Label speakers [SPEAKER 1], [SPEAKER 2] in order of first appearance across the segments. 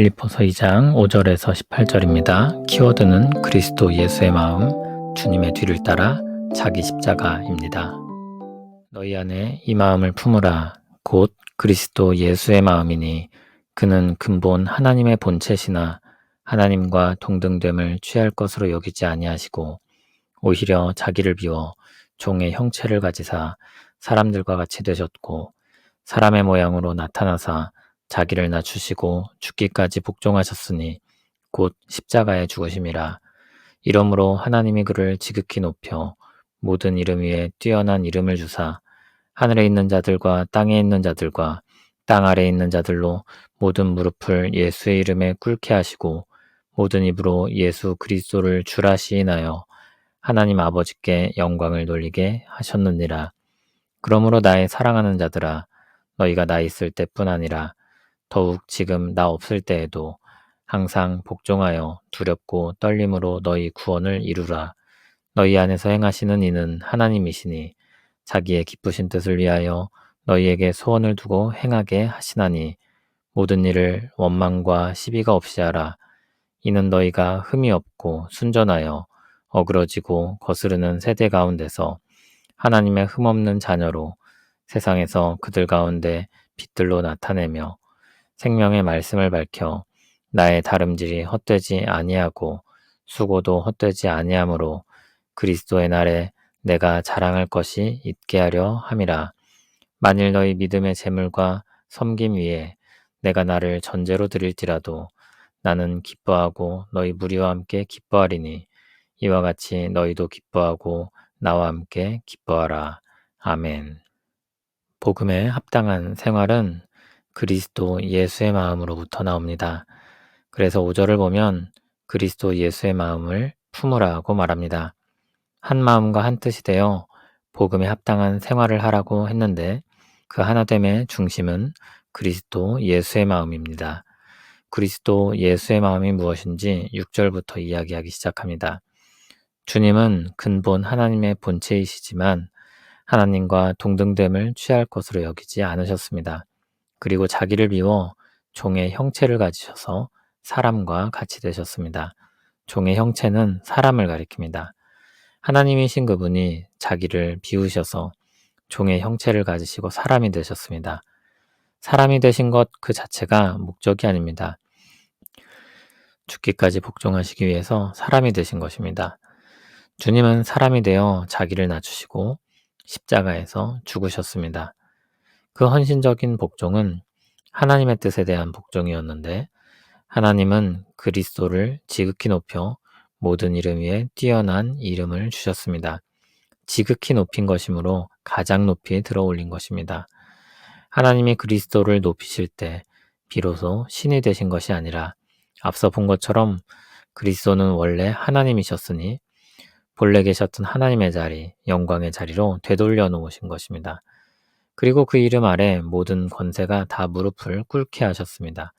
[SPEAKER 1] 빌립보서 2장 5절에서 18절입니다. 키워드는 그리스도 예수의 마음, 주님의 뒤를 따라 자기 십자가입니다. 너희 안에 이 마음을 품으라. 곧 그리스도 예수의 마음이니 그는 근본 하나님의 본체시나 하나님과 동등됨을 취할 것으로 여기지 아니하시고 오히려 자기를 비워 종의 형체를 가지사 사람들과 같이 되셨고 사람의 모양으로 나타나사 자기를 낮추시고 죽기까지 복종하셨으니 곧 십자가에 죽으심이라. 이러므로 하나님이 그를 지극히 높여 모든 이름 위에 뛰어난 이름을 주사 하늘에 있는 자들과 땅에 있는 자들과 땅 아래에 있는 자들로 모든 무릎을 예수의 이름에 꿇게 하시고 모든 입으로 예수 그리스도를 주라 시인하여 하나님 아버지께 영광을 돌리게 하셨느니라. 그러므로 나의 사랑하는 자들아, 너희가 나 있을 때뿐 아니라 더욱 지금 나 없을 때에도 항상 복종하여 두렵고 떨림으로 너희 구원을 이루라. 너희 안에서 행하시는 이는 하나님이시니 자기의 기쁘신 뜻을 위하여 너희에게 소원을 두고 행하게 하시나니 모든 일을 원망과 시비가 없이 하라. 이는 너희가 흠이 없고 순전하여 어그러지고 거스르는 세대 가운데서 하나님의 흠없는 자녀로 세상에서 그들 가운데 빛들로 나타내며 생명의 말씀을 밝혀 나의 다름질이 헛되지 아니하고 수고도 헛되지 아니하므로 그리스도의 날에 내가 자랑할 것이 있게 하려 함이라. 만일 너희 믿음의 재물과 섬김 위에 내가 나를 전제로 드릴지라도 나는 기뻐하고 너희 무리와 함께 기뻐하리니 이와 같이 너희도 기뻐하고 나와 함께 기뻐하라. 아멘. 복음에 합당한 생활은 그리스도 예수의 마음으로부터 나옵니다. 그래서 5절을 보면 그리스도 예수의 마음을 품으라고 말합니다. 한 마음과 한 뜻이 되어 복음에 합당한 생활을 하라고 했는데 그 하나됨의 중심은 그리스도 예수의 마음입니다. 그리스도 예수의 마음이 무엇인지 6절부터 이야기하기 시작합니다. 주님은 근본 하나님의 본체이시지만 하나님과 동등됨을 취할 것으로 여기지 않으셨습니다. 그리고 자기를 비워 종의 형체를 가지셔서 사람과 같이 되셨습니다. 종의 형체는 사람을 가리킵니다. 하나님이신 그분이 자기를 비우셔서 종의 형체를 가지시고 사람이 되셨습니다. 사람이 되신 것 그 자체가 목적이 아닙니다. 죽기까지 복종하시기 위해서 사람이 되신 것입니다. 주님은 사람이 되어 자기를 낮추시고 십자가에서 죽으셨습니다. 그 헌신적인 복종은 하나님의 뜻에 대한 복종이었는데 하나님은 그리스도를 지극히 높여 모든 이름 위에 뛰어난 이름을 주셨습니다. 지극히 높인 것이므로 가장 높이 들어 올린 것입니다. 하나님이 그리스도를 높이실 때 비로소 신이 되신 것이 아니라 앞서 본 것처럼 그리스도는 원래 하나님이셨으니 본래 계셨던 하나님의 자리, 영광의 자리로 되돌려 놓으신 것입니다. 그리고 그 이름 아래 모든 권세가 다 무릎을 꿇게 하셨습니다.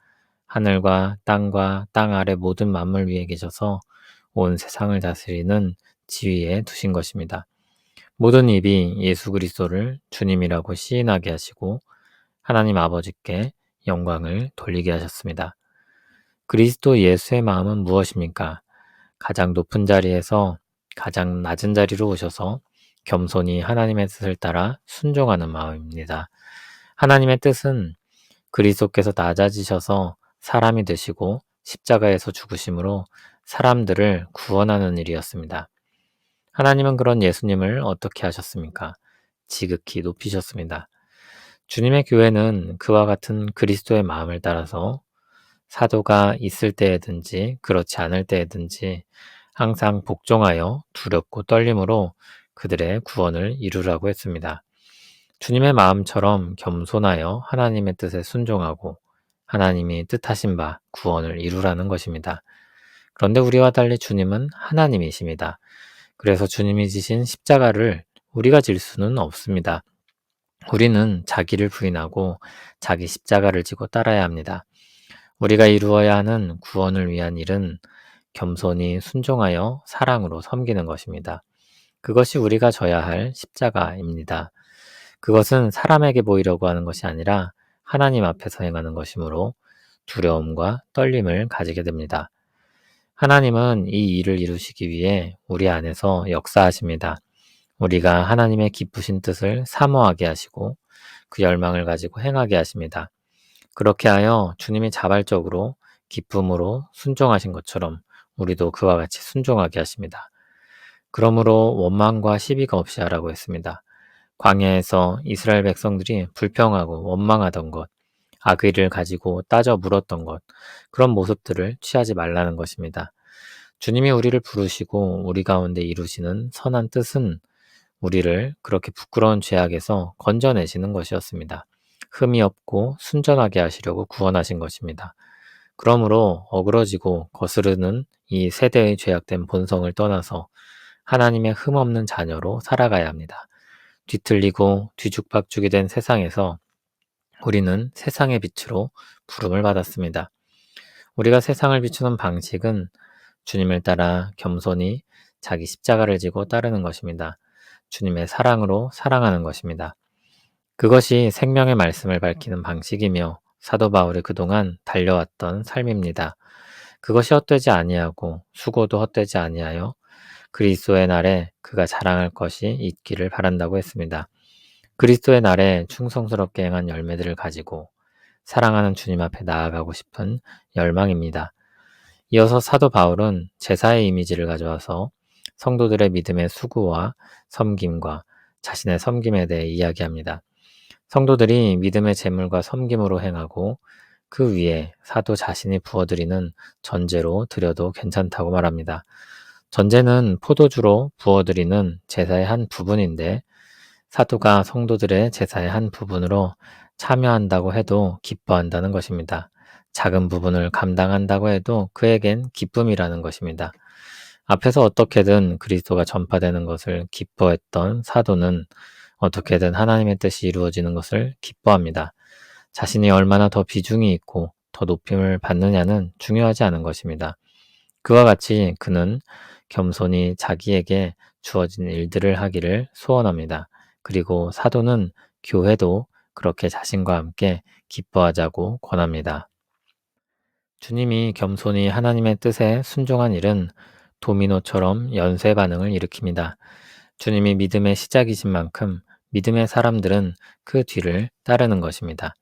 [SPEAKER 1] 하늘과 땅 아래 모든 만물 위에 계셔서 온 세상을 다스리는 지위에 두신 것입니다. 모든 입이 예수 그리스도를 주님이라고 시인하게 하시고 하나님 아버지께 영광을 돌리게 하셨습니다. 그리스도 예수의 마음은 무엇입니까? 가장 높은 자리에서 가장 낮은 자리로 오셔서 겸손히 하나님의 뜻을 따라 순종하는 마음입니다. 하나님의 뜻은 그리스도께서 낮아지셔서 사람이 되시고 십자가에서 죽으심으로 사람들을 구원하는 일이었습니다. 하나님은 그런 예수님을 어떻게 하셨습니까? 지극히 높이셨습니다. 주님의 교회는 그와 같은 그리스도의 마음을 따라서 사도가 있을 때에든지 그렇지 않을 때에든지 항상 복종하여 두렵고 떨림으로 그들의 구원을 이루라고 했습니다. 주님의 마음처럼 겸손하여 하나님의 뜻에 순종하고 하나님이 뜻하신 바 구원을 이루라는 것입니다. 그런데 우리와 달리 주님은 하나님이십니다. 그래서 주님이 지신 십자가를 우리가 질 수는 없습니다. 우리는 자기를 부인하고 자기 십자가를 지고 따라야 합니다. 우리가 이루어야 하는 구원을 위한 일은 겸손히 순종하여 사랑으로 섬기는 것입니다. 그것이 우리가 져야 할 십자가입니다. 그것은 사람에게 보이려고 하는 것이 아니라 하나님 앞에서 행하는 것이므로 두려움과 떨림을 가지게 됩니다. 하나님은 이 일을 이루시기 위해 우리 안에서 역사하십니다. 우리가 하나님의 기쁘신 뜻을 사모하게 하시고 그 열망을 가지고 행하게 하십니다. 그렇게 하여 주님이 자발적으로 기쁨으로 순종하신 것처럼 우리도 그와 같이 순종하게 하십니다. 그러므로 원망과 시비가 없이 하라고 했습니다. 광야에서 이스라엘 백성들이 불평하고 원망하던 것, 악의를 가지고 따져 물었던 것, 그런 모습들을 취하지 말라는 것입니다. 주님이 우리를 부르시고 우리 가운데 이루시는 선한 뜻은 우리를 그렇게 부끄러운 죄악에서 건져내시는 것이었습니다. 흠이 없고 순전하게 하시려고 구원하신 것입니다. 그러므로 어그러지고 거스르는 이 세대의 죄악된 본성을 떠나서 하나님의 흠없는 자녀로 살아가야 합니다. 뒤틀리고 뒤죽박죽이 된 세상에서 우리는 세상의 빛으로 부름을 받았습니다. 우리가 세상을 비추는 방식은 주님을 따라 겸손히 자기 십자가를 지고 따르는 것입니다. 주님의 사랑으로 사랑하는 것입니다. 그것이 생명의 말씀을 밝히는 방식이며 사도 바울이 그동안 달려왔던 삶입니다. 그것이 헛되지 아니하고 수고도 헛되지 아니하여 그리스도의 날에 그가 자랑할 것이 있기를 바란다고 했습니다. 그리스도의 날에 충성스럽게 행한 열매들을 가지고 사랑하는 주님 앞에 나아가고 싶은 열망입니다. 이어서 사도 바울은 제사의 이미지를 가져와서 성도들의 믿음의 수고와 섬김과 자신의 섬김에 대해 이야기합니다. 성도들이 믿음의 제물과 섬김으로 행하고 그 위에 사도 자신이 부어드리는 전제로 드려도 괜찮다고 말합니다. 전제는 포도주로 부어드리는 제사의 한 부분인데 사도가 성도들의 제사의 한 부분으로 참여한다고 해도 기뻐한다는 것입니다. 작은 부분을 감당한다고 해도 그에겐 기쁨이라는 것입니다. 앞에서 어떻게든 그리스도가 전파되는 것을 기뻐했던 사도는 어떻게든 하나님의 뜻이 이루어지는 것을 기뻐합니다. 자신이 얼마나 더 비중이 있고 더 높임을 받느냐는 중요하지 않은 것입니다. 그와 같이 그는 겸손히 자기에게 주어진 일들을 하기를 소원합니다. 그리고 사도는 교회도 그렇게 자신과 함께 기뻐하자고 권합니다. 주님이 겸손히 하나님의 뜻에 순종한 일은 도미노처럼 연쇄 반응을 일으킵니다. 주님이 믿음의 시작이신 만큼 믿음의 사람들은 그 뒤를 따르는 것입니다.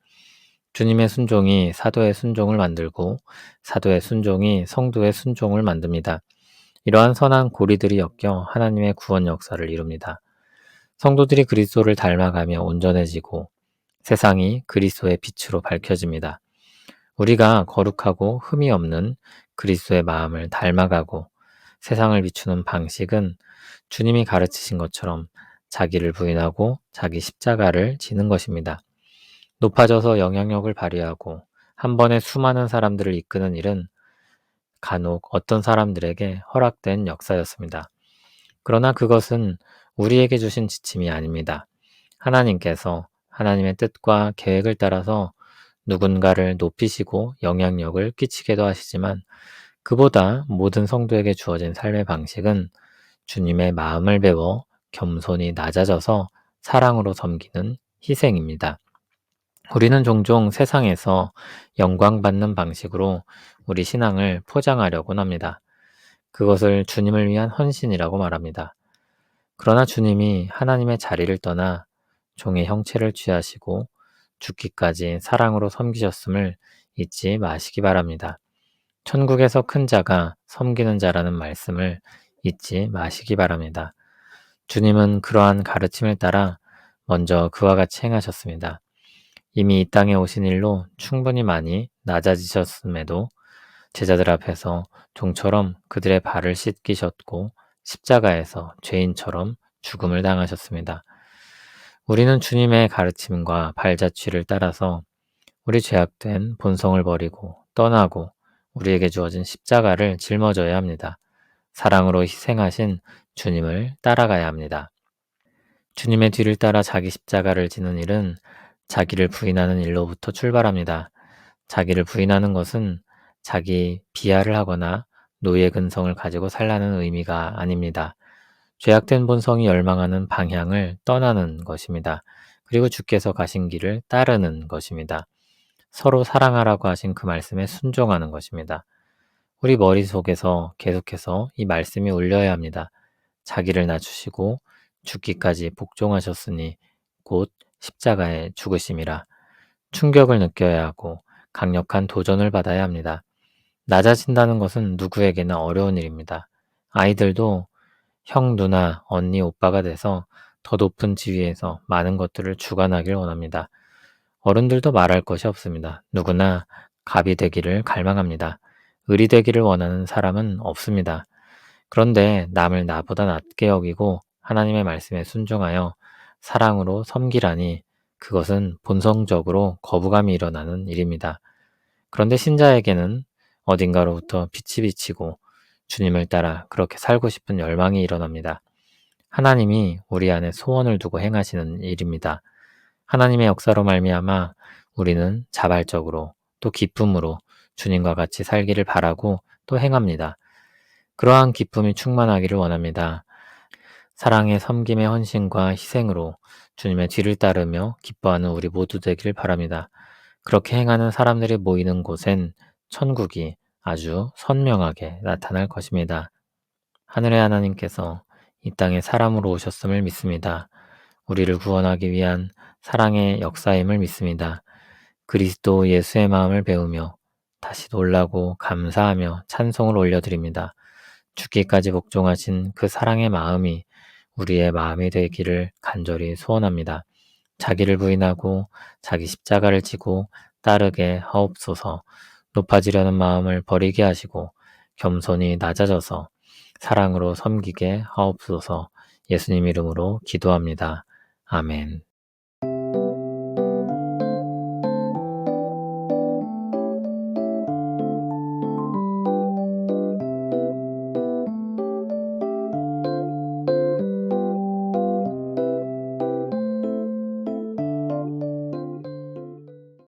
[SPEAKER 1] 주님의 순종이 사도의 순종을 만들고 사도의 순종이 성도의 순종을 만듭니다. 이러한 선한 고리들이 엮여 하나님의 구원 역사를 이룹니다. 성도들이 그리스도를 닮아가며 온전해지고 세상이 그리스도의 빛으로 밝혀집니다. 우리가 거룩하고 흠이 없는 그리스도의 마음을 닮아가고 세상을 비추는 방식은 주님이 가르치신 것처럼 자기를 부인하고 자기 십자가를 지는 것입니다. 높아져서 영향력을 발휘하고 한 번에 수많은 사람들을 이끄는 일은 간혹 어떤 사람들에게 허락된 역사였습니다. 그러나 그것은 우리에게 주신 지침이 아닙니다. 하나님께서 하나님의 뜻과 계획을 따라서 누군가를 높이시고 영향력을 끼치게도 하시지만 그보다 모든 성도에게 주어진 삶의 방식은 주님의 마음을 배워 겸손히 낮아져서 사랑으로 섬기는 희생입니다. 우리는 종종 세상에서 영광받는 방식으로 우리 신앙을 포장하려곤 합니다. 그것을 주님을 위한 헌신이라고 말합니다. 그러나 주님이 하나님의 자리를 떠나 종의 형체를 취하시고 죽기까지 사랑으로 섬기셨음을 잊지 마시기 바랍니다. 천국에서 큰 자가 섬기는 자라는 말씀을 잊지 마시기 바랍니다. 주님은 그러한 가르침을 따라 먼저 그와 같이 행하셨습니다. 이미 이 땅에 오신 일로 충분히 많이 낮아지셨음에도 제자들 앞에서 종처럼 그들의 발을 씻기셨고 십자가에서 죄인처럼 죽음을 당하셨습니다. 우리는 주님의 가르침과 발자취를 따라서 우리 죄악된 본성을 버리고 떠나고 우리에게 주어진 십자가를 짊어져야 합니다. 사랑으로 희생하신 주님을 따라가야 합니다. 주님의 뒤를 따라 자기 십자가를 지는 일은 자기를 부인하는 일로부터 출발합니다. 자기를 부인하는 것은 자기 비하를 하거나 노예 근성을 가지고 살라는 의미가 아닙니다. 죄악된 본성이 열망하는 방향을 떠나는 것입니다. 그리고 주께서 가신 길을 따르는 것입니다. 서로 사랑하라고 하신 그 말씀에 순종하는 것입니다. 우리 머릿속에서 계속해서 이 말씀이 울려야 합니다. 자기를 낮추시고 죽기까지 복종하셨으니 곧 십자가에 죽으심이라. 충격을 느껴야 하고 강력한 도전을 받아야 합니다. 낮아진다는 것은 누구에게나 어려운 일입니다. 아이들도 형, 누나, 언니, 오빠가 돼서 더 높은 지위에서 많은 것들을 주관하길 원합니다. 어른들도 말할 것이 없습니다. 누구나 갑이 되기를 갈망합니다. 을이 되기를 원하는 사람은 없습니다. 그런데 남을 나보다 낮게 여기고 하나님의 말씀에 순종하여 사랑으로 섬기라니 그것은 본성적으로 거부감이 일어나는 일입니다. 그런데 신자에게는 어딘가로부터 빛이 비치고 주님을 따라 그렇게 살고 싶은 열망이 일어납니다. 하나님이 우리 안에 소원을 두고 행하시는 일입니다. 하나님의 역사로 말미암아 우리는 자발적으로 또 기쁨으로 주님과 같이 살기를 바라고 또 행합니다. 그러한 기쁨이 충만하기를 원합니다. 사랑의 섬김의 헌신과 희생으로 주님의 뒤를 따르며 기뻐하는 우리 모두 되기를 바랍니다. 그렇게 행하는 사람들이 모이는 곳엔 천국이 아주 선명하게 나타날 것입니다. 하늘의 하나님께서 이 땅에 사람으로 오셨음을 믿습니다. 우리를 구원하기 위한 사랑의 역사임을 믿습니다. 그리스도 예수의 마음을 배우며 다시 놀라고 감사하며 찬송을 올려드립니다. 죽기까지 복종하신 그 사랑의 마음이 우리의 마음이 되기를 간절히 소원합니다. 자기를 부인하고 자기 십자가를 지고 따르게 하옵소서. 높아지려는 마음을 버리게 하시고 겸손히 낮아져서 사랑으로 섬기게 하옵소서. 예수님 이름으로 기도합니다. 아멘.